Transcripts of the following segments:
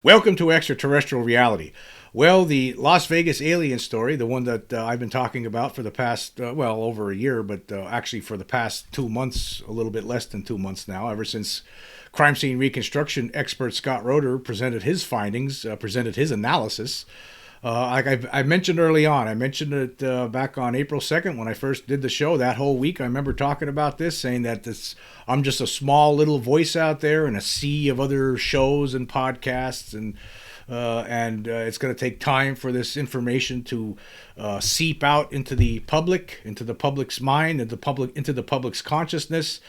Welcome to Extraterrestrial Reality. Well, the Las Vegas alien story, the one that I've been talking about for the past, over a year, but actually for the past 2 months, a little bit less than 2 months now, ever since crime scene reconstruction expert Scott Roeder presented his findings, presented his analysis. Like I mentioned early on, I mentioned it back on April 2nd when I first did the show. That whole week, I remember talking about this, saying that I'm just a small little voice out there in a sea of other shows and podcasts, and it's going to take time for this information to seep out into the public, into the public's mind, into the public's consciousness.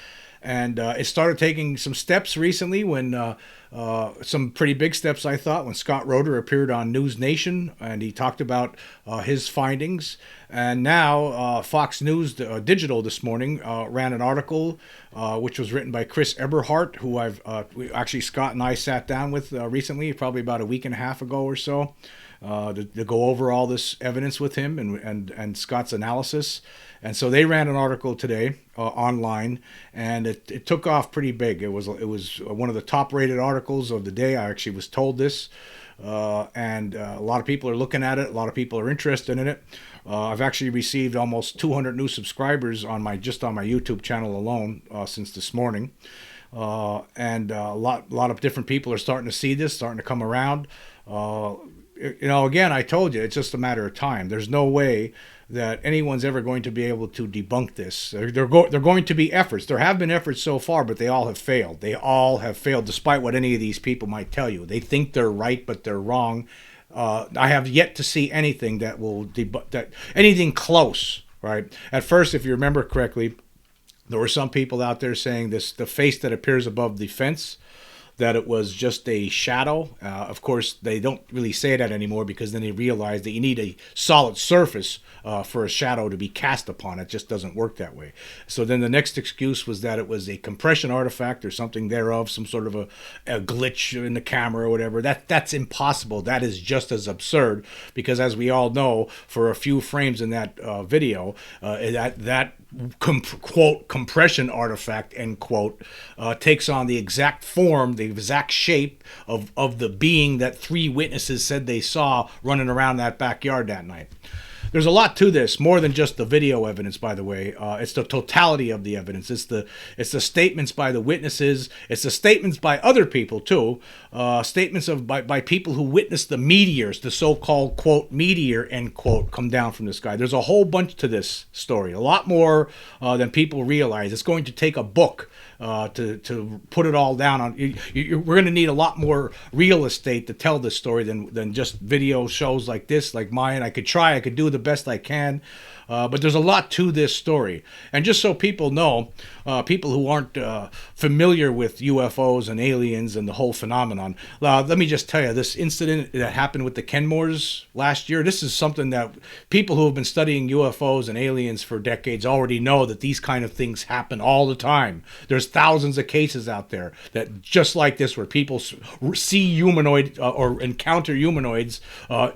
And it started taking some steps recently when some pretty big steps, I thought, when Scott Roeder appeared on News Nation and he talked about his findings. And now Fox News Digital this morning ran an article which was written by Chris Eberhart, who Scott and I sat down with recently, probably about a week and a half ago or so. To go over all this evidence with him and Scott's analysis. And so they ran an article today online, and it took off pretty big. It was one of the top rated articles of the day. I actually was told this, and a lot of people are looking at it. A lot of people are interested in it. I've actually received almost 200 new subscribers on my YouTube channel alone since this morning. And a lot of different people are starting to see this, starting to come around. Again, I told you, it's just a matter of time. There's no way that anyone's ever going to be able to debunk this. They're going to be efforts. There have been efforts so far, but they all have failed. They all have failed, despite what any of these people might tell you. They think they're right, but they're wrong. I have yet to see anything that will anything close, right? At first, if you remember correctly, there were some people out there saying the face that appears above the fence, that it was just a shadow. Of course, they don't really say that anymore because then they realize that you need a solid surface for a shadow to be cast upon. It just doesn't work that way. So then the next excuse was that it was a compression artifact or something thereof, some sort of a glitch in the camera or whatever. That's impossible. That is just as absurd because, as we all know, for a few frames in that video, that quote compression artifact end quote takes on the exact form, the exact shape of the being that three witnesses said they saw running around that backyard that night. There's a lot to this, more than just the video evidence, by the way. It's the totality of the evidence. It's the statements by the witnesses. It's the statements by other people, too. Statements by people who witnessed the meteors, the so-called, quote, meteor, end quote, come down from the sky. There's a whole bunch to this story, a lot more than people realize. It's going to take a book to put it all down on. We're going to need a lot more real estate to tell this story than just video shows like this, like mine. I could do the best I can, but there's a lot to this story. And just so people know, people who aren't familiar with UFOs and aliens and the whole phenomenon, let me just tell you, this incident that happened with the Kenmores last year, this is something that people who have been studying UFOs and aliens for decades already know, that these kind of things happen all the time. There's thousands of cases out there that just like this, where people see humanoid or encounter humanoids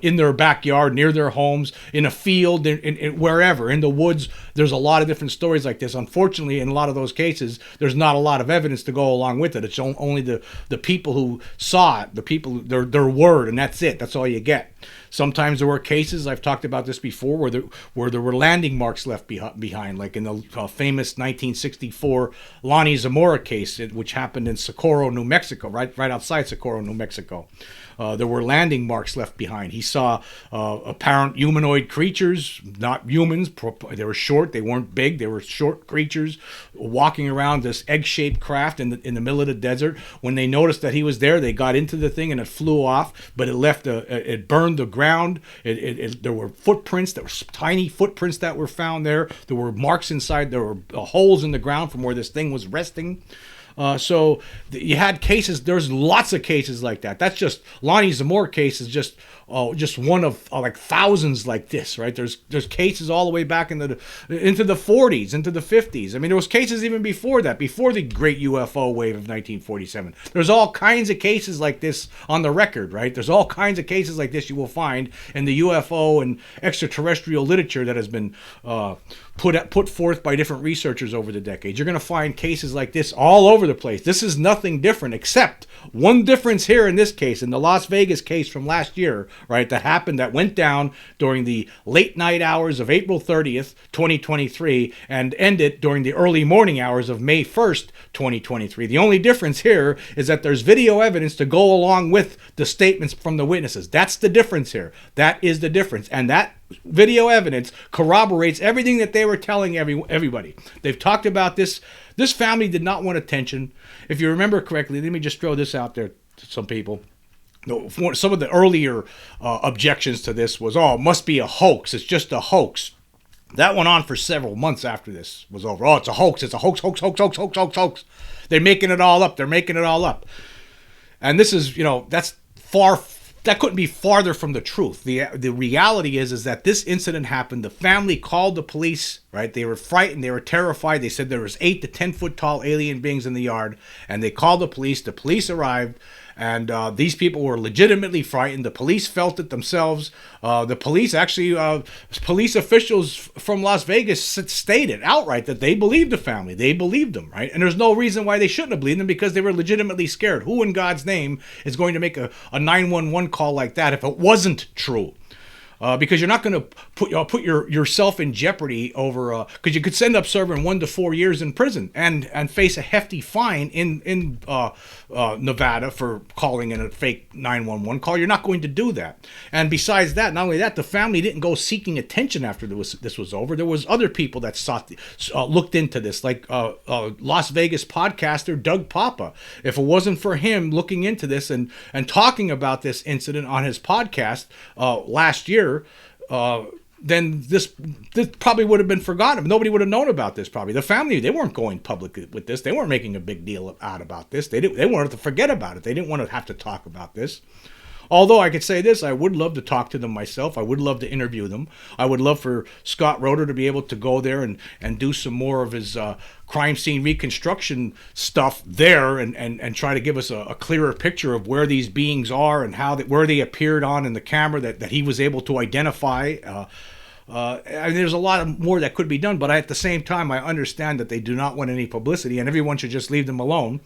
in their backyard, near their homes, in a field, in wherever, in the woods. There's a lot of different stories like this. Unfortunately, in a lot of those cases, there's not a lot of evidence to go along with it. It's only the people who saw it, the people, their word, and that's it. That's all you get. Sometimes there were cases, I've talked about this before, where there were landing marks left behind, like in the famous 1964 Lonnie Zamora case, which happened in Socorro, New Mexico, right outside Socorro, New Mexico. There were landing marks left behind. He saw apparent humanoid creatures, not humans. They were short. They weren't big. They were short creatures walking around this egg-shaped craft in the middle of the desert. When they noticed that he was there, they got into the thing and it flew off, but it burned the ground. There were footprints, there were tiny footprints that were found there. There were marks inside. There were holes in the ground from where this thing was resting. So you had cases. There's lots of cases like that. That's just Lonnie Zamora case is just one of like thousands like this, right? There's cases all the way back into the 40s, into the 50s. I mean, there was cases even before that, before the great UFO wave of 1947. There's all kinds of cases like this on the record, right? There's all kinds of cases like this you will find in the UFO and extraterrestrial literature that has been put forth by different researchers over the decades. You're going to find cases like this all over the place. This is nothing different, except one difference here in this case, in the Las Vegas case from last year, right, that went down during the late night hours of April 30th, 2023, and ended during the early morning hours of May 1st, 2023. The only difference here is that there's video evidence to go along with the statements from the witnesses. That's the difference here. That is the difference. And that video evidence corroborates everything that they were telling everybody. They've talked about this. This family did not want attention. If you remember correctly, let me just throw this out there to some people. Some of the earlier objections to this was, it must be a hoax. It's just a hoax. That went on for several months after this was over. It's a hoax. It's a hoax, hoax, hoax, hoax, hoax, hoax, hoax. They're making it all up. They're making it all up. And this is, that couldn't be farther from the truth. The reality is that this incident happened. The family called the police, right? They were frightened. They were terrified. They said there was 8 to 10 foot tall alien beings in the yard, and they called the police. The police arrived, and these people were legitimately frightened. The police felt it themselves. The police police officials from Las Vegas stated outright that they believed the family. They believed them, right? And there's no reason why they shouldn't have believed them, because they were legitimately scared. Who in God's name is going to make a 911 call like that if it wasn't true? Because you're not going to put yourself in jeopardy over, because you could end up serving 1 to 4 years in prison and face a hefty fine in Nevada for calling in a fake 911 call. You're not going to do that. And besides that, not only that, the family didn't go seeking attention after this was over. There was other people that looked into this, like Las Vegas podcaster Doug Papa. If it wasn't for him looking into this and talking about this incident on his podcast last year, then this probably would have been forgotten. Nobody would have known about this probably. The family, they weren't going public with this. They weren't making a big deal out about this. They wanted to forget about it. They didn't want to have to talk about this. Although I could say this, I would love to talk to them myself. I would love to interview them. I would love for Scott Roeder to be able to go there and do some more of his crime scene reconstruction stuff there and try to give us a clearer picture of where these beings are and where they appeared on in the camera that he was able to identify. There's a lot more that could be done, but at the same time, I understand that they do not want any publicity, and everyone should just leave them alone.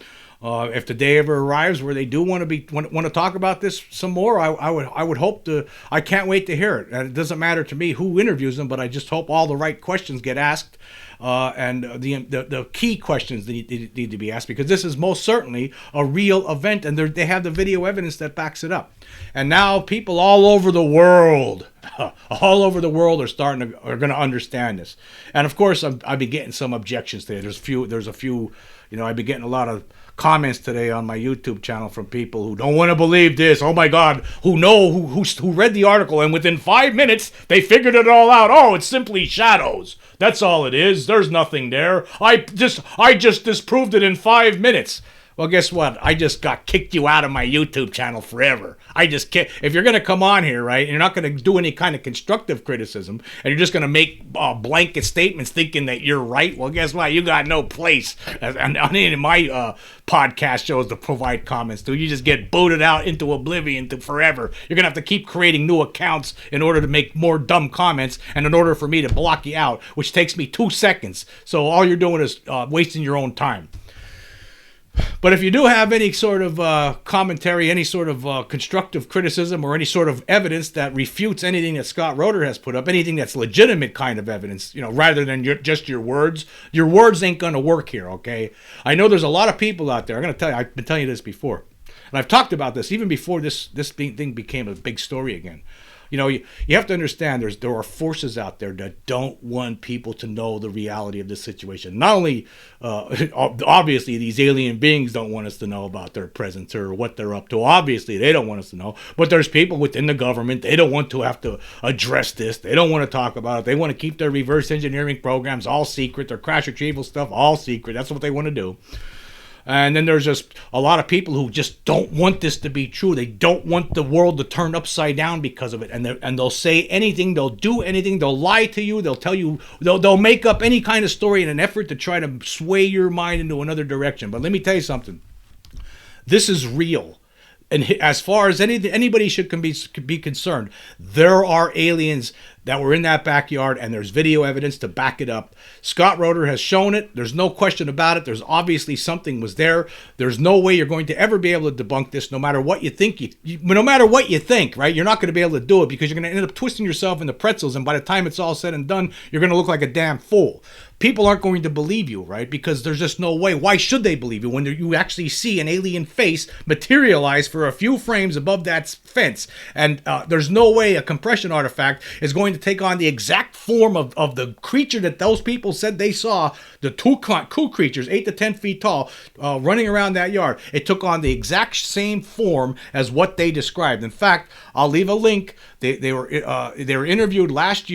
If the day ever arrives where they do want to talk about this some more, I would hope to. I can't wait to hear it. And it doesn't matter to me who interviews them, but I just hope all the right questions get asked, and the key questions that need to be asked, because this is most certainly a real event, and they have the video evidence that backs it up. And now people all over the world are going to understand this. And of course, I've been getting some objections today. There's a few. I've been getting a lot of comments today on my YouTube channel from people who don't want to believe this. Oh my God, who read the article and within 5 minutes they figured it all out. Oh, it's simply shadows. That's all it is. There's nothing there. I just disproved it in 5 minutes. Well, guess what? I just kicked you out of my YouTube channel forever. If you're going to come on here, right, and you're not going to do any kind of constructive criticism, and you're just going to make blanket statements thinking that you're right, well, guess what? You got no place on any of my podcast shows to provide comments to. You just get booted out into oblivion to forever. You're going to have to keep creating new accounts in order to make more dumb comments, and in order for me to block you out, which takes me 2 seconds. So all you're doing is wasting your own time. But if you do have any sort of commentary, any sort of constructive criticism, or any sort of evidence that refutes anything that Scott Roeder has put up, anything that's legitimate kind of evidence, rather than just your words ain't going to work here, okay? I know there's a lot of people out there. I'm going to tell you, I've been telling you this before. And I've talked about this even before this thing became a big story again. You have to understand there are forces out there that don't want people to know the reality of this situation. Not only, obviously, these alien beings don't want us to know about their presence or what they're up to. Obviously, they don't want us to know. But there's people within the government, they don't want to have to address this. They don't want to talk about it. They want to keep their reverse engineering programs all secret, their crash retrieval stuff all secret. That's what they want to do. And then there's just a lot of people who just don't want this to be true. They don't want the world to turn upside down because of it. And they'll say anything, they'll do anything, they'll lie to you, they'll tell you, they'll make up any kind of story in an effort to try to sway your mind into another direction. But let me tell you something. This is real. And as far as anybody should be concerned, there are aliens that were in that backyard, and there's video evidence to back it up. Scott Roeder has shown it. There's no question about it. There's obviously something was there. There's no way you're going to ever be able to debunk this, no matter what you think. No matter what you think, right? You're not going to be able to do it because you're going to end up twisting yourself into pretzels, and by the time it's all said and done, you're going to look like a damn fool. People aren't going to believe you, right? Because there's just no way. Why should they believe you when you actually see an alien face materialize for a few frames above that fence? And there's no way a compression artifact is going to take on the exact form of the creature that those people said they saw, the two creatures, 8 to 10 feet tall, running around that yard. It took on the exact same form as what they described. In fact, I'll leave a link. They were interviewed last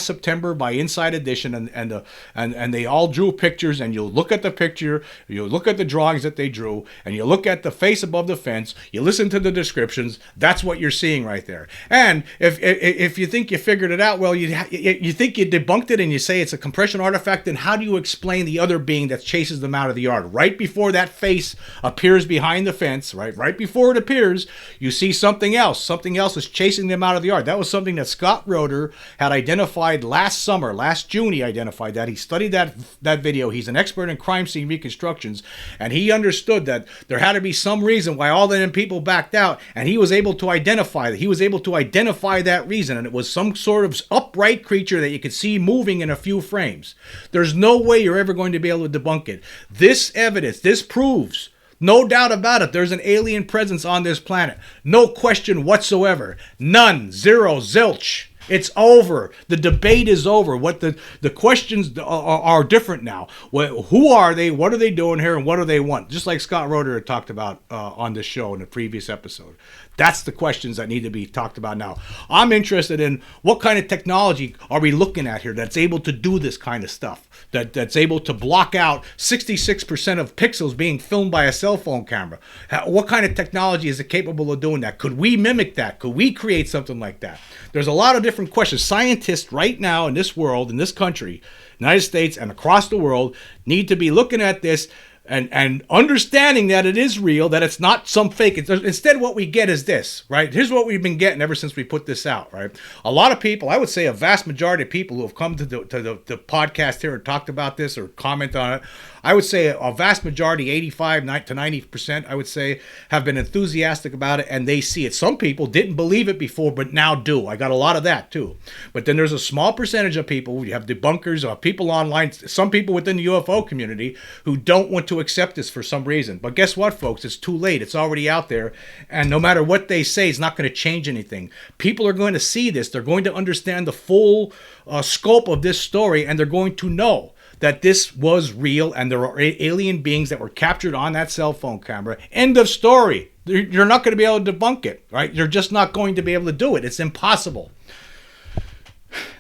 September by Inside Edition, and they all drew pictures. And you look at the picture, you look at the drawings that they drew, and you look at the face above the fence. You listen to the descriptions. That's what you're seeing right there. And if you think you figured it out, well, you think you debunked it, and you say it's a compression artifact. Then how do you explain the other being that chases them out of the yard right before that face appears behind the fence? Right before it appears, you see something else. Something else is chasing them out of the yard. That was something that Scott Roeder had identified last June. He identified that. He studied that video. He's an expert in crime scene reconstructions, and he understood that there had to be some reason why all them people backed out, and he was able to identify that. He was able to identify that reason, and it was some sort of upright creature that you could see moving in a few frames. There's no way you're ever going to be able to debunk it. This evidence, this proves, no doubt about it, there's an alien presence on this planet. No question whatsoever. None. Zero. Zilch. It's over. The debate is over. What the questions are different now. Who are they? What are they doing here? And what do they want? Just like Scott Roeder had talked about on this show in the previous episode. That's the questions that need to be talked about now. I'm interested in what kind of technology are we looking at here that's able to do this kind of stuff, that's able to block out 66% of pixels being filmed by a cell phone camera. What kind of technology is it capable of doing that? Could we mimic that? Could we create something like that? There's a lot of different questions. Scientists right now in this world, in this country, United States and across the world, need to be looking at this and understanding that it is real, that it's not some fake. Instead, what we get is this, right? Here's what we've been getting ever since we put this out, right? A lot of people, I would say a vast majority of people who have come to the podcast here and talked about this or comment on it, I would say a vast majority, 85 to 90%, I would say, have been enthusiastic about it, and they see it. Some people didn't believe it before, but now do. I got a lot of that, too. But then there's a small percentage of people, you have debunkers, people online, some people within the UFO community who don't want to accept this for some reason. But guess what, folks? It's too late. It's already out there, and no matter what they say, it's not going to change anything. People are going to see this. They're going to understand the full scope of this story, and they're going to know that this was real and there are alien beings that were captured on that cell phone camera. End of story. You're not going to be able to debunk it, right? You're just not going to be able to do it. It's impossible.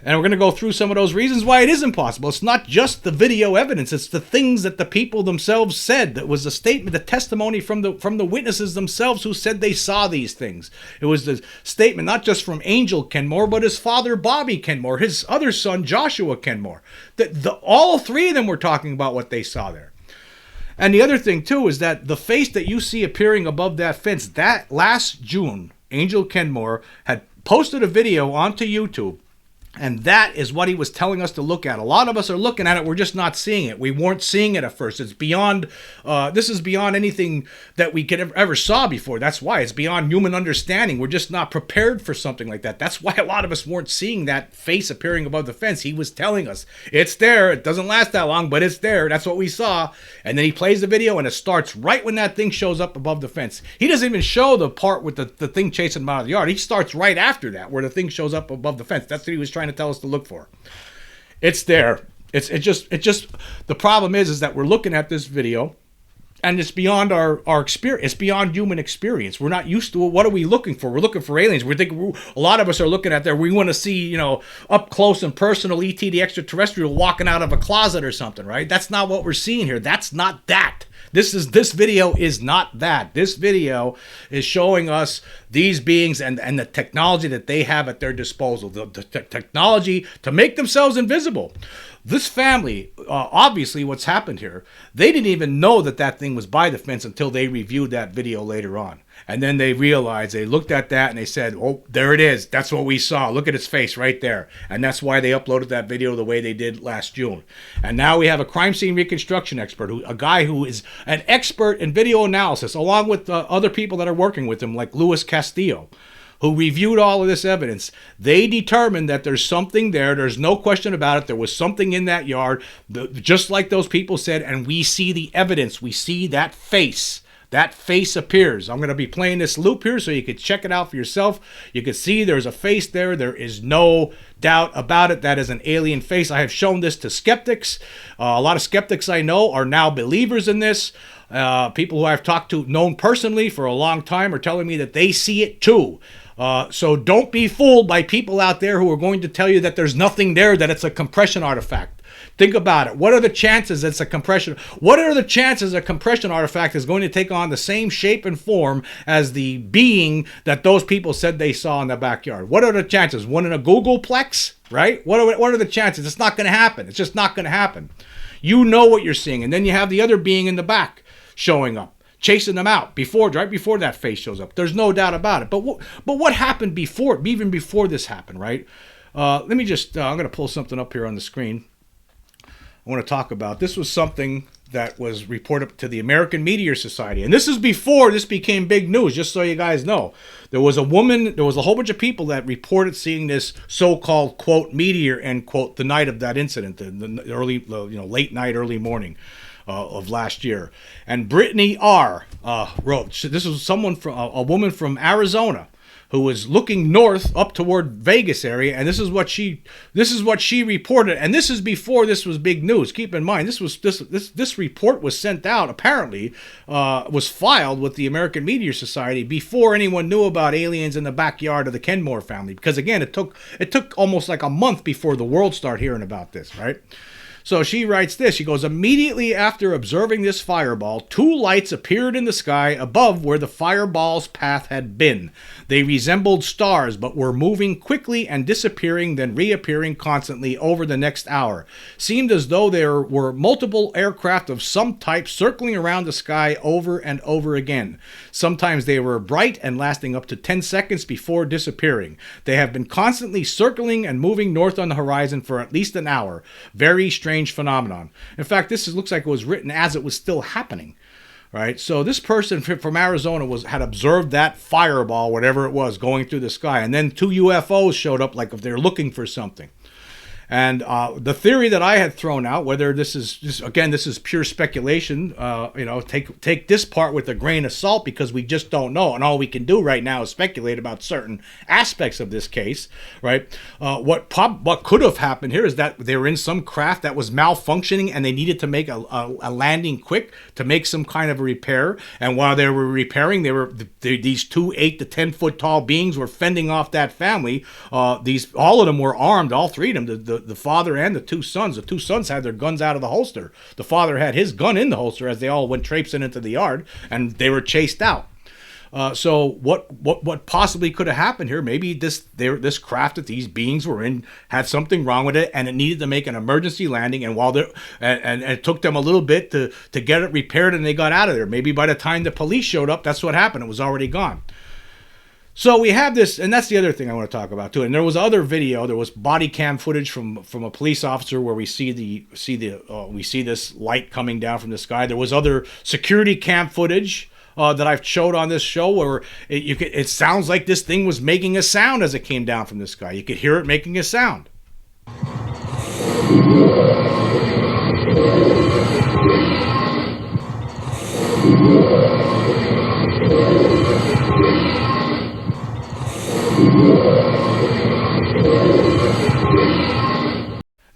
And we're going to go through some of those reasons why it is impossible. It's not just the video evidence. It's the things that the people themselves said. That was a statement, the testimony from the witnesses themselves who said they saw these things. It was the statement not just from Angel Kenmore, but his father, Bobby Kenmore, his other son, Joshua Kenmore. All three of them were talking about what they saw there. And the other thing, too, is that the face that you see appearing above that fence, that last June, Angel Kenmore had posted a video onto YouTube. And that is what he was telling us to look at. A lot of us are looking at it. We're just not seeing it. We weren't seeing it at first. It's beyond, this is beyond anything that we could ever saw before. That's why. It's beyond human understanding. We're just not prepared for something like that. That's why a lot of us weren't seeing that face appearing above the fence. He was telling us, it's there. It doesn't last that long, but it's there. That's what we saw. And then he plays the video, and it starts right when that thing shows up above the fence. He doesn't even show the part with the thing chasing him out of the yard. He starts right after that, where the thing shows up above the fence. That's what he was trying to tell us to look for. It's there. It's just the problem is that we're looking at this video and it's beyond our experience. It's beyond human experience. We're not used to it. What are we looking for? We're looking for aliens. We're thinking, a lot of us are looking at there. We want to see, up close and personal E.T. the extraterrestrial walking out of a closet or something, right? That's not what we're seeing here. That's not that. This video is not that. This video is showing us these beings and the technology that they have at their disposal. The technology to make themselves invisible. This family, obviously what's happened here, they didn't even know that thing was by the fence until they reviewed that video later on. And then they realized, they looked at that and they said, oh, there it is. That's what we saw. Look at its face right there. And that's why they uploaded that video the way they did last June. And now we have a crime scene reconstruction expert, a guy who is an expert in video analysis, along with other people that are working with him, like Luis Castillo, who reviewed all of this evidence. They determined that there's something there. There's no question about it. There was something in that yard, just like those people said, and we see the evidence. We see that face. That face appears. I'm going to be playing this loop here so you can check it out for yourself. You can see there's a face there. There is no doubt about it. That is an alien face. I have shown this to skeptics. A lot of skeptics I know are now believers in this. People who I've talked to, known personally for a long time, are telling me that they see it too. So don't be fooled by people out there who are going to tell you that there's nothing there, that it's a compression artifact. Think about it. What are the chances it's a compression? What are the chances a compression artifact is going to take on the same shape and form as the being that those people said they saw in the backyard? What are the chances? One in a Googleplex, right? What are the chances? It's not going to happen. It's just not going to happen. You know what you're seeing. And then you have the other being in the back showing up, chasing them out right before that face shows up. There's no doubt about it. But what happened before, even before this happened, right? Let me just, I'm going to pull something up here on the screen. I want to talk about. This was something that was reported to the American Meteor Society. And this is before this became big news, just so you guys know. There was a whole bunch of people that reported seeing this so-called, quote, meteor, end quote, the night of that incident, the early, late night, early morning of last year. And Brittany R. Wrote, this was a woman from Arizona, who was looking north up toward Vegas area, and this is what she reported. And this is before this was big news. Keep in mind, this report was sent out, apparently was filed with the American Meteor Society before anyone knew about aliens in the backyard of the Kenmore family. Because again, it took almost like a month before the world started hearing about this, right? So she writes this. She goes, immediately after observing this fireball, two lights appeared in the sky above where the fireball's path had been. They resembled stars, but were moving quickly and disappearing, then reappearing constantly over the next hour. Seemed as though there were multiple aircraft of some type circling around the sky over and over again. Sometimes they were bright and lasting up to 10 seconds before disappearing. They have been constantly circling and moving north on the horizon for at least an hour. Very strange phenomenon. In fact, looks like it was written as it was still happening. Right? So this person from Arizona had observed that fireball, whatever it was, going through the sky. And then two UFOs showed up like if they're looking for something. And the theory that I had thrown out, whether this is pure speculation, take this part with a grain of salt because we just don't know. And all we can do right now is speculate about certain aspects of this case, right? What could have happened here is that they were in some craft that was malfunctioning and they needed to make a landing quick to make some kind of a repair. And while they were repairing, these two 8 to 10 foot tall beings were fending off that family. All of them were armed, all three of them. The father and the two sons. The two sons had their guns out of the holster. The father had his gun in the holster as they all went traipsing into the yard, and they were chased out. So what possibly could have happened here? Maybe this craft that these beings were in had something wrong with it, and it needed to make an emergency landing. And and it took them a little bit to get it repaired, and they got out of there. Maybe by the time the police showed up, that's what happened. It was already gone. So we have this, and that's the other thing I want to talk about too. And there was other video. There was body cam footage from a police officer where we see this light coming down from the sky. There was other security cam footage that I've showed on this show where it sounds like this thing was making a sound as it came down from the sky. You could hear it making a sound.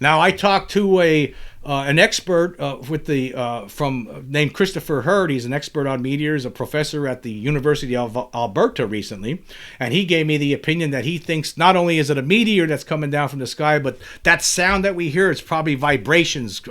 Now, I talked to an expert named Christopher Hurd. He's an expert on meteors, a professor at the University of Alberta recently, and he gave me the opinion that he thinks not only is it a meteor that's coming down from the sky, but that sound that we hear, it's probably vibrations.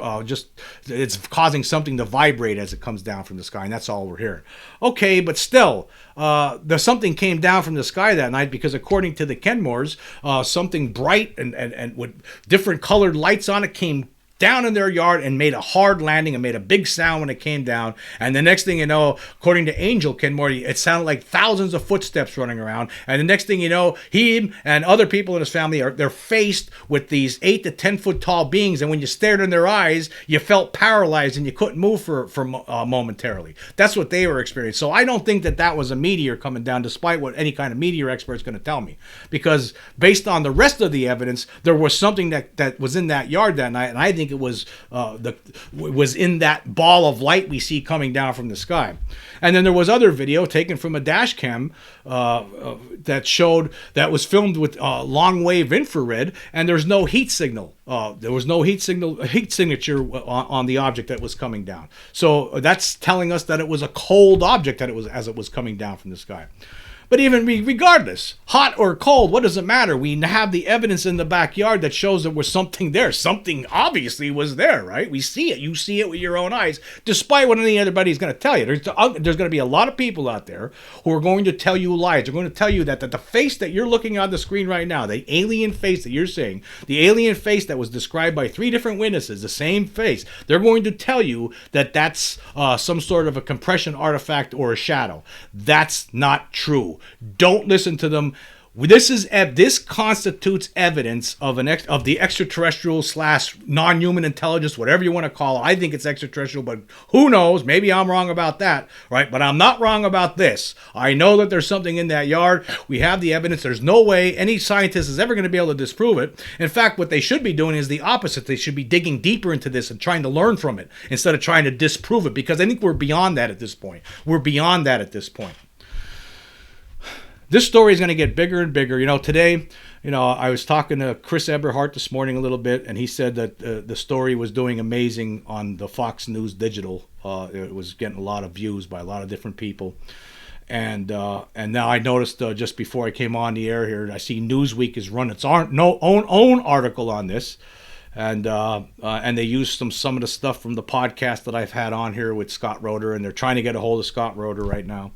It's causing something to vibrate as it comes down from the sky, and that's all we're hearing. Okay, but still, there's something came down from the sky that night because according to the Kenmores, something bright and with different colored lights on it came down in their yard and made a hard landing and made a big sound when it came down. And the next thing you know, according to Angel Kenmore, it sounded like thousands of footsteps running around. And the next thing you know, he and other people in his family they're faced with these 8 to 10 foot tall beings. And when you stared in their eyes, you felt paralyzed and you couldn't move for momentarily. That's what they were experiencing. So I don't think that was a meteor coming down, despite what any kind of meteor expert is going to tell me, because based on the rest of the evidence, there was something that was in that yard that night, and I think it was in that ball of light we see coming down from the sky. And then there was other video taken from a dash cam that was filmed with long wave infrared, and there's no heat signal. There was no heat signature on the object that was coming down. So that's telling us that it was a cold object as it was coming down from the sky. But even regardless, hot or cold, what does it matter? We have the evidence in the backyard that shows there was something there. Something obviously was there, right? We see it. You see it with your own eyes, despite what anybody's going to tell you. There's going to be a lot of people out there who are going to tell you lies. They're going to tell you that the face that you're looking on the screen right now, the alien face that you're seeing, the alien face that was described by 3 different witnesses, the same face, they're going to tell you that that's some sort of a compression artifact or a shadow. That's not true. Don't listen to them. This constitutes evidence of the extraterrestrial / non-human intelligence, whatever you want to call it. I think it's extraterrestrial, but who knows? Maybe I'm wrong about that, right? But I'm not wrong about this. I know that there's something in that yard. We have the evidence. There's no way any scientist is ever going to be able to disprove it. In fact, what they should be doing is the opposite. They should be digging deeper into this and trying to learn from it instead of trying to disprove it, because I think we're beyond that at this point. This story is going to get bigger and bigger. Today, I was talking to Chris Eberhart this morning a little bit, and he said that the story was doing amazing on the Fox News Digital. It was getting a lot of views by a lot of different people. And now I noticed just before I came on the air here, I see Newsweek has run its own article on this. And they used some of the stuff from the podcast that I've had on here with Scott Roeder, and they're trying to get a hold of Scott Roeder right now.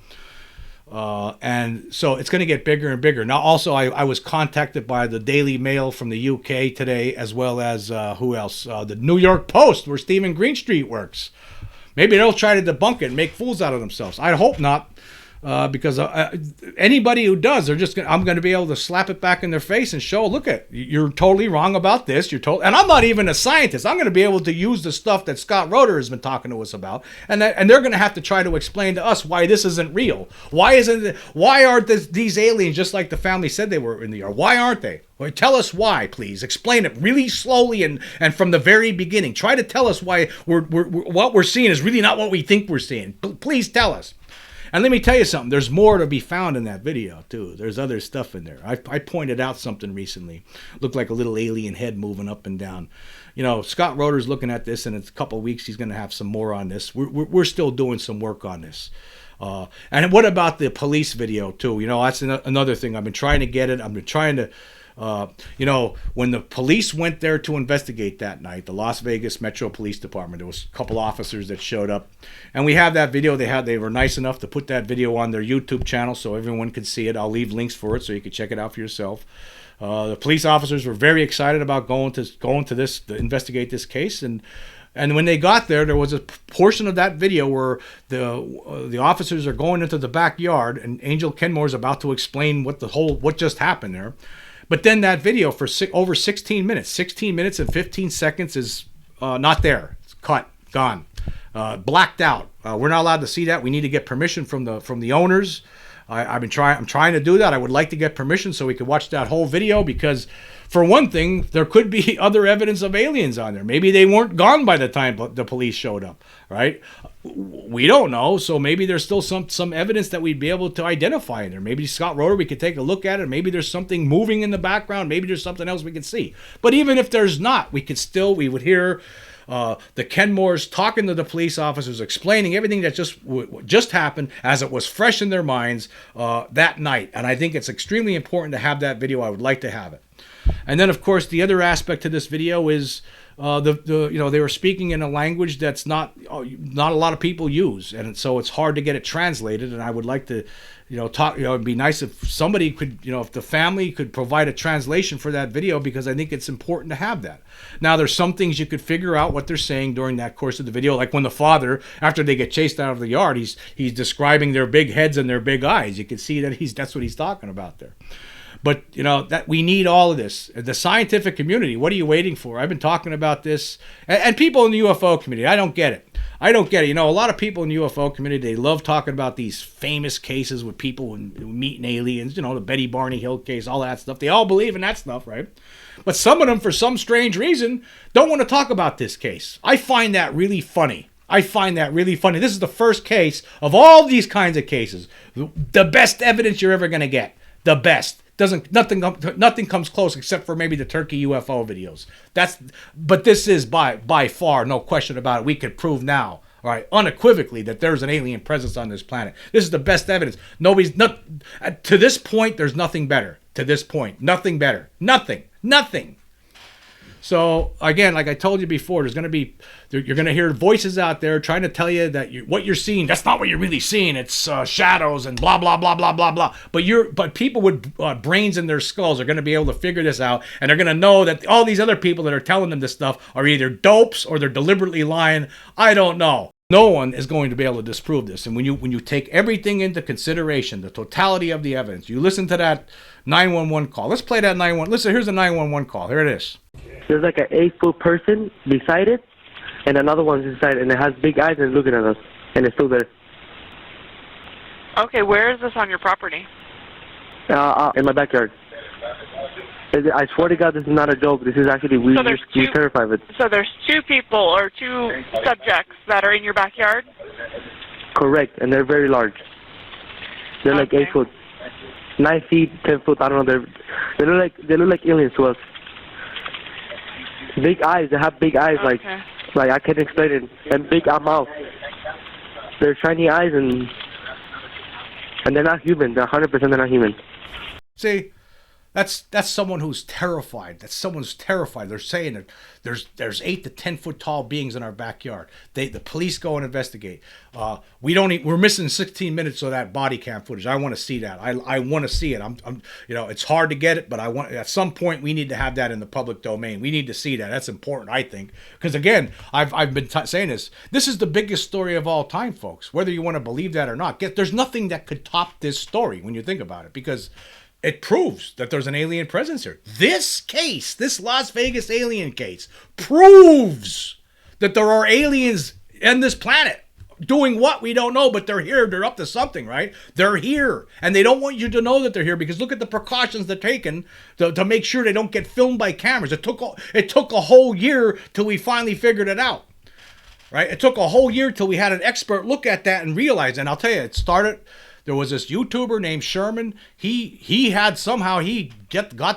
And so it's going to get bigger and bigger. Now, also, I was contacted by the Daily Mail from the UK today, as well as, who else? The New York Post, where Stephen Greenstreet works. Maybe they'll try to debunk it and make fools out of themselves. I hope not. Because anybody who does, I'm going to be able to slap it back in their face and show, look you're totally wrong about this. And I'm not even a scientist. I'm going to be able to use the stuff that Scott Roeder has been talking to us about, and they're going to have to try to explain to us why this isn't real. Why aren't these aliens just like the family said they were in the yard? Why aren't they? Well, tell us why, please. Explain it really slowly and from the very beginning. Try to tell us why what we're seeing is really not what we think we're seeing. Please tell us. And let me tell you something. There's more to be found in that video, too. There's other stuff in there. I pointed out something recently. Looked like a little alien head moving up and down. Scott Roeder's looking at this, and in a couple of weeks he's going to have some more on this. We're still doing some work on this. And what about the police video, too? That's another thing. I've been trying to get it. I've been trying to... when the police went there to investigate that night, the Las Vegas Metro Police Department, there was a couple officers that showed up, and we have that video. They were nice enough to put that video on their YouTube channel so everyone could see it. I'll leave links for it so you can check it out for yourself. The police officers were very excited about going to this to investigate this case, and when they got there was a portion of that video where the officers are going into the backyard, and Angel Kenmore is about to explain what just happened there. But then that video for over 16 minutes and 15 seconds is not there. It's cut, gone, blacked out. We're not allowed to see that. We need to get permission from the owners. I'm trying to do that. I would like to get permission so we could watch that whole video, because for one thing, there could be other evidence of aliens on there. Maybe they weren't gone by the time the police showed up, right? We don't know, so maybe there's still some evidence that we'd be able to identify in there. Maybe Scott Roeder, we could take a look at it. Maybe there's something moving in the background. Maybe there's something else we could see. But even if there's not, we would hear the Kenmores talking to the police officers, explaining everything that just happened as it was fresh in their minds that night. And I think it's extremely important to have that video. I would like to have it. And then, of course, the other aspect to this video is they were speaking in a language that's not a lot of people use, and so it's hard to get it translated. And I would like to talk. It'd be nice if somebody could, if the family could provide a translation for that video, because I think it's important to have that. Now, there's some things you could figure out what they're saying during that course of the video, like when the father, after they get chased out of the yard, he's describing their big heads and their big eyes. You can see that that's what he's talking about there. But, that we need all of this. The scientific community, what are you waiting for? I've been talking about this. And people in the UFO community, I don't get it. A lot of people in the UFO community, they love talking about these famous cases with people meeting aliens, the Betty Barney Hill case, all that stuff. They all believe in that stuff, right? But some of them, for some strange reason, don't want to talk about this case. I find that really funny. This is the first case of all these kinds of cases. The best evidence you're ever going to get. The best. Nothing comes close except for maybe the Turkey UFO videos. But this is by far, no question about it. We could prove now, all right, unequivocally, that there's an alien presence on this planet. This is the best evidence. To this point, there's nothing better. To this point, nothing better. Nothing. So again, like I told you before, you're going to hear voices out there trying to tell you that what you're seeing, that's not what you're really seeing. It's shadows and blah blah blah blah blah blah. But people with brains in their skulls are going to be able to figure this out, and they're going to know that all these other people that are telling them this stuff are either dopes or they're deliberately lying. I don't know. No one is going to be able to disprove this. And when you take everything into consideration, the totality of the evidence, you listen to that 911 call. Let's play that 911. Listen, here's a 911 call. Here it is. There's like an 8-foot person beside it, and another one's inside, and it has big eyes and looking at us, and it's still there. Okay, where is this on your property? In my backyard. I swear to God, this is not a joke. This is actually, we're terrified of it. So there's two people or two subjects that are in your backyard? Correct, and they're very large. They're like 8 foot, 9 feet, 10 foot. I don't know. They look like aliens to us. Big eyes. They have big eyes, like I can't explain it. And big mouth. They're shiny eyes, and they're not human. They're 100% they're not human. See, that's someone who's terrified. They're saying that there's 8 to 10 foot tall beings in our backyard. The police go and investigate. We're missing 16 minutes of that body cam footage. I want to see that. I want to see it. It's hard to get it, but at some point we need to have that in the public domain. We need to see that. That's important, I think, because again, I've been saying this. This is the biggest story of all time, folks. Whether you want to believe that or not, there's nothing that could top this story when you think about it, because it proves that there's an alien presence here. This case, this Las Vegas alien case, proves that there are aliens on this planet. Doing what? We don't know, but they're here. They're up to something, right? They're here. And they don't want you to know that they're here, because look at the precautions they're taking to make sure they don't get filmed by cameras. It took a whole year till we finally figured it out, right? It took a whole year till we had an expert look at that and realize. And I'll tell you, it started... There was this YouTuber named Sherman. He got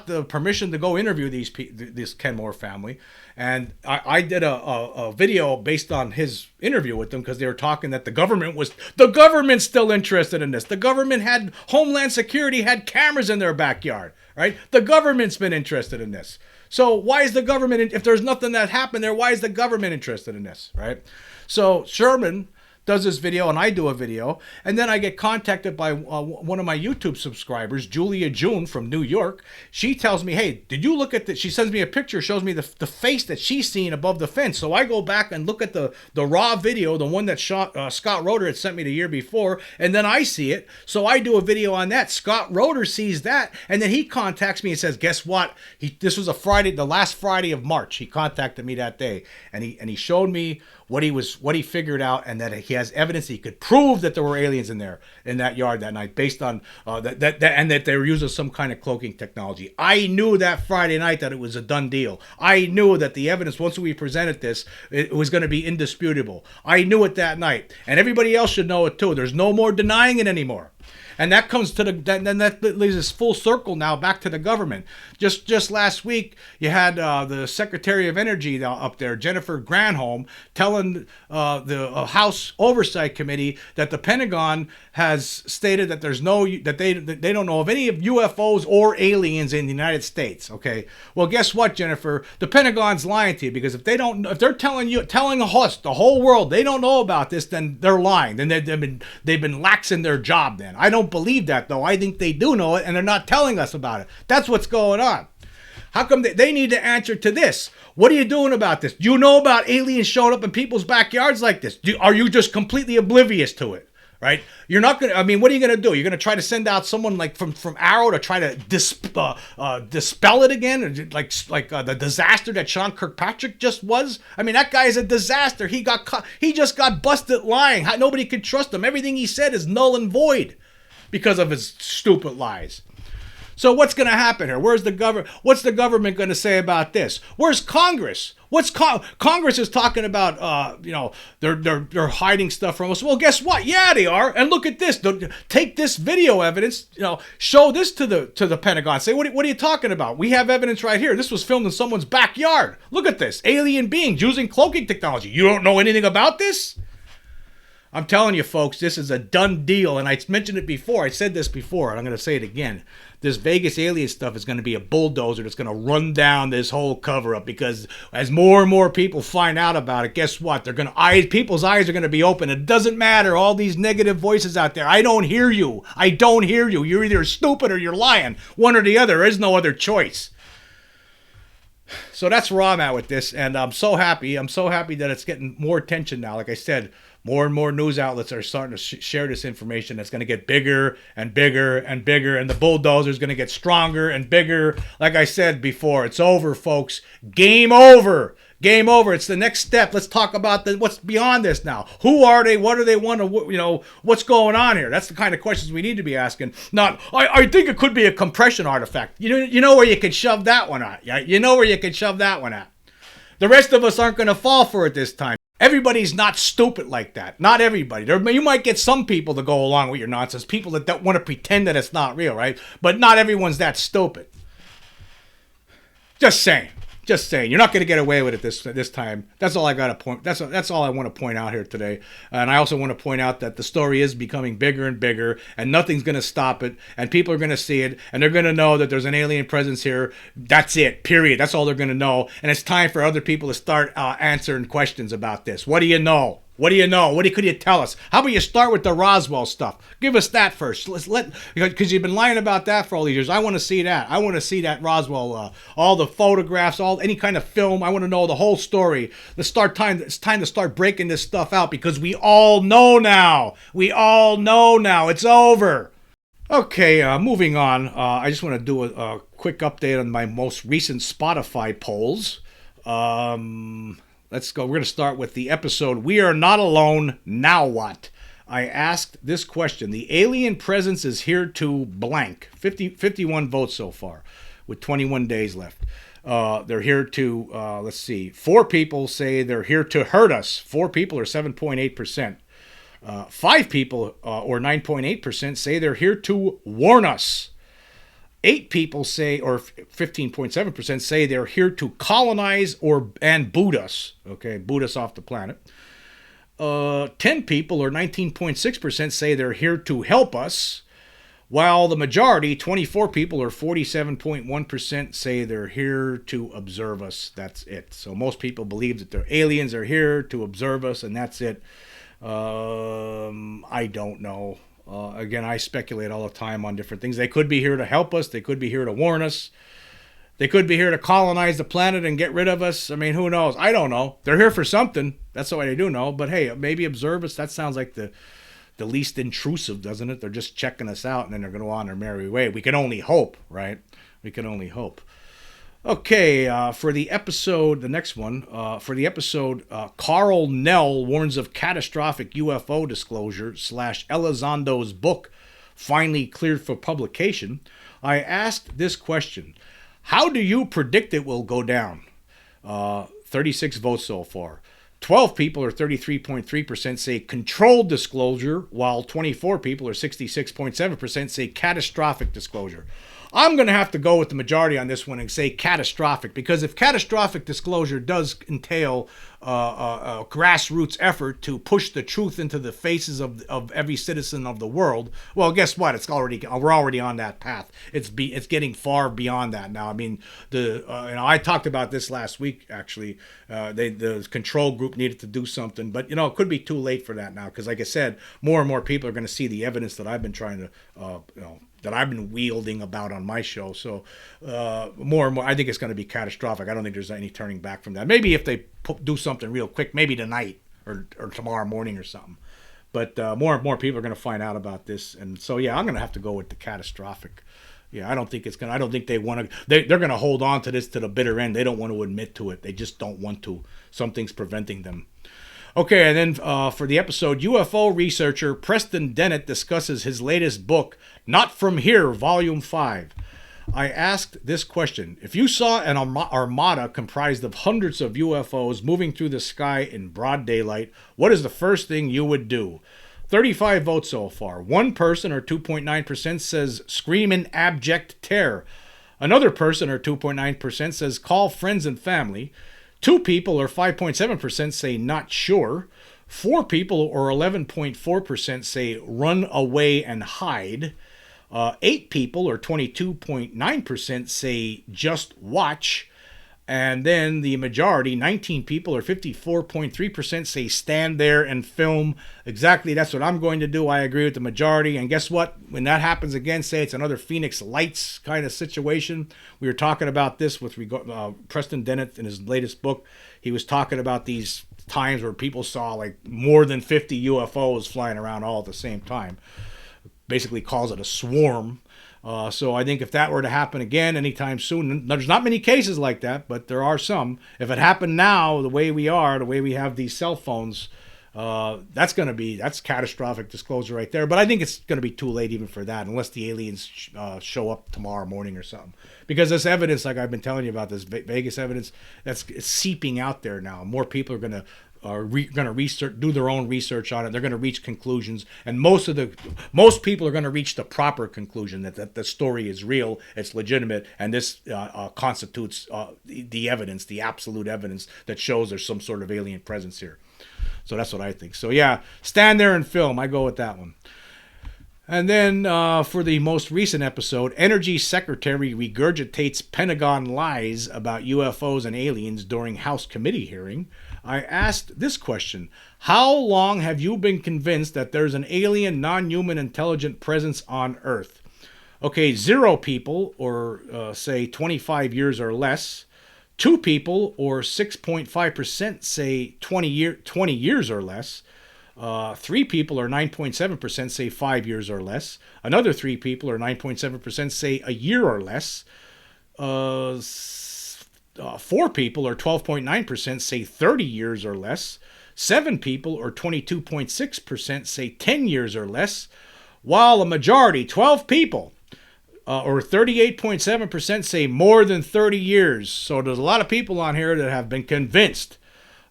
the permission to go interview this Kenmore family, and I did a video based on his interview with them, because they were talking that the government's still interested in this. The government had Homeland Security had cameras in their backyard, right? The government's been interested in this. So why is the government, if there's nothing that happened there, why is the government interested in this, right? So Sherman does this video, and I do a video, and then I get contacted by one of my YouTube subscribers, Julia June from New York. She tells me, hey, did you look at she sends me a picture, shows me the face that she's seen above the fence. So I go back and look at the raw video, the one that Scott Roeder had sent me the year before, and then I see it. So I do a video on that. Scott Roeder sees that, and then he contacts me and says, guess what? This was the last Friday of March. He contacted me that day, and he showed me what he figured out, and that he has evidence he could prove that there were aliens in that yard that night, based on that and that they were using some kind of cloaking technology. I knew that Friday night that it was a done deal. I knew that the evidence, once we presented this, it was going to be indisputable. I knew it that night, and everybody else should know it too. There's no more denying it anymore. And that comes to that leads us full circle now back to the government. Just last week, you had the Secretary of Energy up there, Jennifer Granholm, telling the House Oversight Committee that the Pentagon has stated that they don't know of any of UFOs or aliens in the United States. Okay, well, guess what, Jennifer? The Pentagon's lying to you, because if they're telling us, the whole world, they don't know about this, then they're lying. Then they've been lax in their job. Then I don't don't believe that, though. I think they do know it, and they're not telling us about it. That's what's going on. How come they need to answer to this? What are you doing about this? Do you know about aliens showing up in people's backyards like this? Are you just completely oblivious to it? Right? You're not going to, I mean, what are you going to do? You're going to try to send out someone like from Arrow to try to dispel it again? Like the disaster that Sean Kirkpatrick just was? I mean, that guy is a disaster. He just got busted lying. Nobody could trust him. Everything he said is null and void because of his stupid lies. So what's going to happen here? What's the government going to say about this? Where's Congress? Congress is talking about, they're hiding stuff from us. Well, guess what? Yeah, they are. And look at this. Take this video evidence, show this to the Pentagon. Say, what are you talking about? We have evidence right here. This was filmed in someone's backyard. Look at this. Alien beings using cloaking technology. You don't know anything about this? I'm telling you, folks, this is a done deal. And I mentioned it before. I said this before, and I'm going to say it again. This Vegas alien stuff is going to be a bulldozer that's going to run down this whole cover-up, because as more and more people find out about it, guess what? People's eyes are going to be open. It doesn't matter, all these negative voices out there. I don't hear you. You're either stupid or you're lying. One or the other. There is no other choice. So that's where I'm at with this, and I'm so happy. I'm so happy that it's getting more attention now. Like I said, more and more news outlets are starting to share this information. It's going to get bigger and bigger and bigger, and the bulldozer is going to get stronger and bigger. Like I said before, it's over, folks. Game over. Game over. It's the next step. Let's talk about what's beyond this now. Who are they? What do they want to, what's going on here? That's the kind of questions we need to be asking. Not, I think it could be a compression artifact. You know where you could shove that one at. Yeah? You know where you could shove that one at. The rest of us aren't going to fall for it this time. Everybody's not stupid like that. Not everybody. You might get some people to go along with your nonsense. People that don't want to pretend that it's not real, right? But not everyone's that stupid. Just saying. You're not going to get away with it this time. That's all I got to point. That's all I want to point out here today. And I also want to point out that the story is becoming bigger and bigger, and nothing's going to stop it. And people are going to see it, and they're going to know that there's an alien presence here. That's it. Period. That's all they're going to know. And it's time for other people to start answering questions about this. What do you know? What do you know? Could you tell us? How about you start with the Roswell stuff? Give us that first. Because you've been lying about that for all these years. I want to see that. I want to see that Roswell, all the photographs, any kind of film. I want to know the whole story. It's time to start breaking this stuff out, because we all know now. It's over. Okay, moving on. I just want to do a quick update on my most recent Spotify polls. Let's go. We're going to start with the episode, We Are Not Alone, Now What? I asked this question. The alien presence is here to blank. 51 votes so far, with 21 days left. They're here to, 4 people say they're here to hurt us. 4 people, or 7.8%. 5 people, or 9.8%, say they're here to warn us. 8 people say, or 15.7%, say they're here to colonize and boot us. Okay, boot us off the planet. 10 people, or 19.6%, say they're here to help us, while the majority, 24 people, or 47.1%, say they're here to observe us. That's it. So most people believe that the aliens are here to observe us, and that's it. I don't know. Again, I speculate all the time on different things. They could be here to help us. They could be here to warn us. They could be here to colonize the planet and get rid of us. I mean, who knows? I don't know. They're here for something. That's what I do know. But hey, maybe observe us. That sounds like the least intrusive, doesn't it? They're just checking us out, and then they're going to go on their merry way. We can only hope, right? We can only hope. Okay, for the episode, the next one, Carl Nell warns of catastrophic UFO disclosure / Elizondo's book finally cleared for publication. I asked this question: how do you predict it will go down? 36 votes so far. 12 people, or 33.3%, say controlled disclosure, while 24 people, or 66.7%, say catastrophic disclosure. I'm going to have to go with the majority on this one and say catastrophic, because if catastrophic disclosure does entail a grassroots effort to push the truth into the faces of every citizen of the world, well, guess what? We're already on that path. It's getting far beyond that now. I mean, I talked about this last week actually. The control group needed to do something, but it could be too late for that now, because like I said, more and more people are going to see the evidence that I've been trying to that I've been wielding about on my show. So more and more, I think it's going to be catastrophic. I don't think there's any turning back from that. Maybe if they do something real quick, maybe tonight or tomorrow morning or something. But more and more people are going to find out about this, and so yeah, I'm going to have to go with the catastrophic. Yeah, I don't think they want to. They're going to hold on to this to the bitter end. They don't want to admit to it. They just don't want to. Something's preventing them. Okay, and then for the episode, UFO researcher Preston Dennett discusses his latest book, Not From Here, Volume 5. I asked this question: if you saw an armada comprised of hundreds of UFOs moving through the sky in broad daylight, what is the first thing you would do? 35 votes so far. One person, or 2.9%, says scream in abject terror. Another person, or 2.9%, says call friends and family. 2 people, or 5.7%, say not sure. 4 people, or 11.4%, say run away and hide. 8 people, or 22.9%, say just watch. And then the majority, 19 people, or 54.3%, say stand there and film. Exactly, that's what I'm going to do. I agree with the majority. And guess what? When that happens again, say it's another Phoenix Lights kind of situation. We were talking about this with Preston Dennett in his latest book. He was talking about these times where people saw like more than 50 UFOs flying around all at the same time. Basically calls it a swarm. So I think if that were to happen again anytime soon, there's not many cases like that, but there are some. If it happened now, the way we have these cell phones, that's catastrophic disclosure right there. But I think it's going to be too late even for that, unless the aliens show up tomorrow morning or something. Because this evidence, like I've been telling you about, this Vegas evidence, it's seeping out there now. More people are going to do their own research on it. They're going to reach conclusions, and most people are going to reach the proper conclusion that the story is real, it's legitimate, and this constitutes the evidence, the absolute evidence that shows there's some sort of alien presence here. So that's what I think. So yeah, stand there and film. I go with that one. And then for the most recent episode, Energy Secretary regurgitates Pentagon lies about UFOs and aliens during House committee hearing. I asked this question: how long have you been convinced that there's an alien, non-human, intelligent presence on Earth? Okay, 0 people, or say 25 years or less. 2 people, or 6.5%, say 20 years or less. 3 people, or 9.7%, say 5 years or less. Another 3 people, or 9.7%, say a year or less. 4 people, or 12.9%, say 30 years or less. 7 people, or 22.6%, say 10 years or less. While a majority, 12 people, or 38.7%, say more than 30 years. So there's a lot of people on here that have been convinced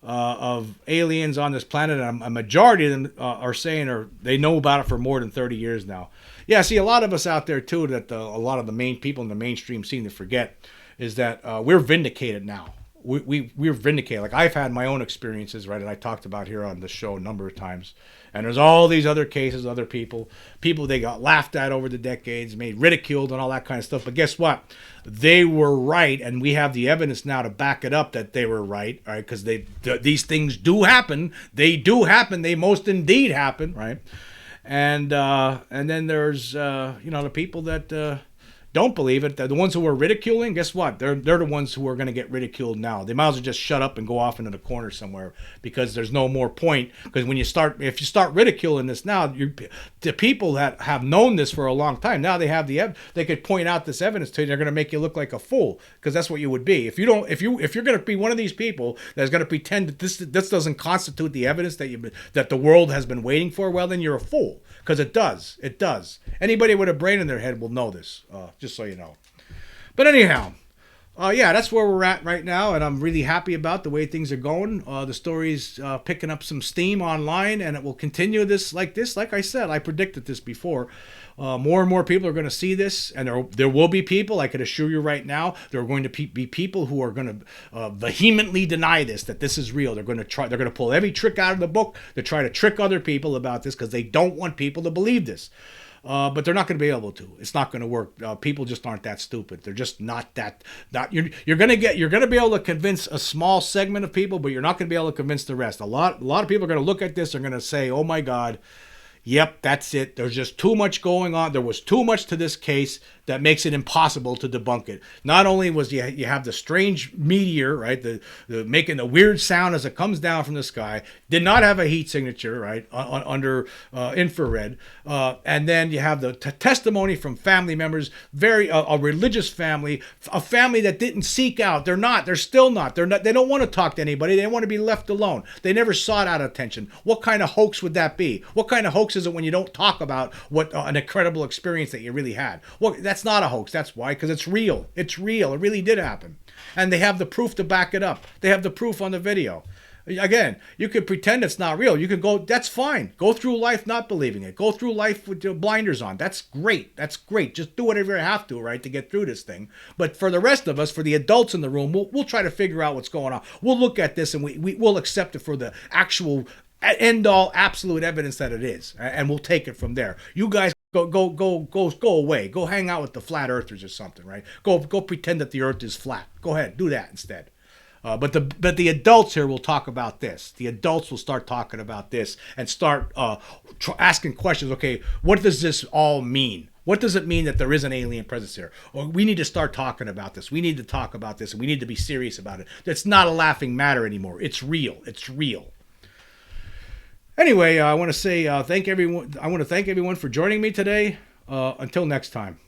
of aliens on this planet, and a majority of them are saying, or they know about it for more than 30 years now. Yeah, see, a lot of us out there too, that a lot of the main people in the mainstream seem to forget, is that we're vindicated now. We're vindicated. Like, I've had my own experiences, right, that I talked about here on the show a number of times. And there's all these other cases, other people they got laughed at over the decades, made ridiculed and all that kind of stuff. But guess what? They were right, and we have the evidence now to back it up that they were right, right? Because these things do happen. They do happen. They most indeed happen, right? And then there's the people that don't believe it. The ones who are ridiculing, guess what? They're the ones who are going to get ridiculed now. They might as well just shut up and go off into the corner somewhere, because there's no more point. Because if you start ridiculing this now, the people that have known this for a long time, now they have they could point out this evidence to you. They're going to make you look like a fool, because that's what you would be if you're going to be one of these people that's going to pretend that this doesn't constitute the evidence that the world has been waiting for. Well, then you're a fool, because it does. It does. Anybody with a brain in their head will know this. Just so you know. But anyhow, Yeah, that's where we're at right now, and I'm really happy about the way things are going. The story's picking up some steam online, and it will continue this. Like I said, I predicted this before. More and more people are going to see this, and there will be people. I can assure you right now, there are going to be people who are going to vehemently deny this, that this is real. They're going to try. They're going to pull every trick out of the book to try to trick other people about this because they don't want people to believe this. But they're not going to be able to. It's not going to work. People just aren't that stupid. They're just not that. You're going to be able to convince a small segment of people, but you're not going to be able to convince the rest. A lot of people are going to look at this. They're going to say, "Oh my God, yep, that's it. There's just too much going on. There was too much to this case that makes it impossible to debunk it." Not only was you have the strange meteor, right, the making the weird sound as it comes down from the sky, did not have a heat signature, right, under infrared, and then you have the testimony from family members, a religious family, a family that didn't seek out. They're still not. They don't want to talk to anybody. They want to be left alone. They never sought out attention. What kind of hoax would that be? What kind of hoax is it when you don't talk about what an incredible experience that you really had? Well, that's not a hoax. That's why, because it's real. It's real. It really did happen. And they have the proof to back it up. They have the proof on the video. Again, you could pretend it's not real. You can go, that's fine. Go through life not believing it. Go through life with your blinders on. That's great. That's great. Just do whatever you have to, right, to get through this thing. But for the rest of us, for the adults in the room, we'll try to figure out what's going on. We'll look at this and we'll accept it for the actual end-all absolute evidence that it is. And we'll take it from there. You guys go away. Go hang out with the flat earthers or something, right? Go pretend that the earth is flat. Go ahead, do that instead. But the adults here will talk about this. The adults will start talking about this and start asking questions. Okay, what does this all mean? What does it mean that there is an alien presence here? Or we need to start talking about this. We need to talk about this, and we need to be serious about it. It's not a laughing matter anymore. It's real. It's real. Anyway, I want to say thank everyone. I want to thank everyone for joining me today. Until next time.